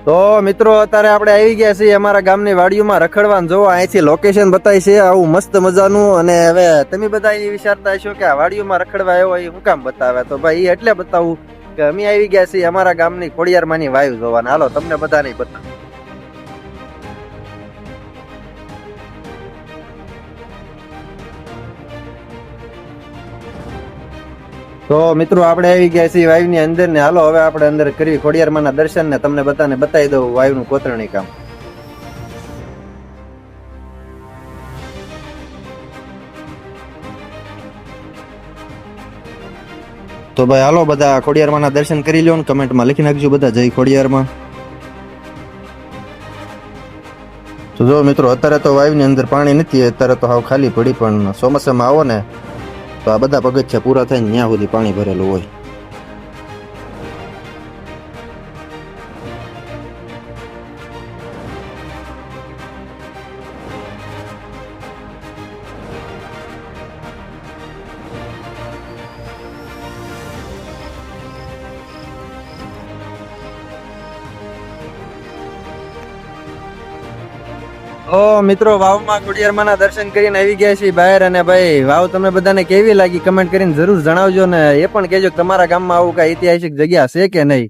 તો મિત્રો અત્યારે આપણે આવી ગયા છીએ અમારા ગામની વાડીઓમાં રખડવાનું. જોવો અહીંથી લોકેશન બતાવી છે આવું મસ્ત મજાનું. અને હવે તમે બધા એ વિચારતા હશો કે આ વાડીઓમાં રખડવા આવ્યો એ હું કામ બતાવે, તો ભાઈ એ એટલે બતાવું કે અમે આવી ગયા છીએ અમારા ગામની ખોડિયારમાંની વાયુ જોવાના. હાલો તમને બધાને બતાવું. તો મિત્રો આપણે આવી ગયા છીએ વાયુની અંદર ને. હાલો હવે આપણે અંદર કરવી ખોડિયારમાંના દર્શન ને તમને બધાને બતાવી દઉં વાયુનું કોતરણી કામ. તો ભાઈ હાલો બધા ખોડિયારમાંના દર્શન કરી લો ને કમેન્ટમાં લખી નાખજો બધા જય ખોડિયારમાં. તો જો મિત્રો અત્યારે તો વાયુની અંદર પાણી નથી, અત્યારે તો હાવ ખાલી પડી, પણ ચોમાસામાં આવો ને તો આ બધા પગથિયા પૂરા થઈને ત્યાં સુધી પાણી ભરેલું હોય. ઓ મિત્રો વાવમાં ખોડિયારમાંના દર્શન કરીને આવી ગયા છીએ બહાર. અને ભાઈ વાવ તમને બધાને કેવી લાગી કમેન્ટ કરીને જરૂર જણાવજો ને એ પણ કહેજો કે તમારા ગામમાં આવું કઈ ઐતિહાસિક જગ્યા છે કે નહીં.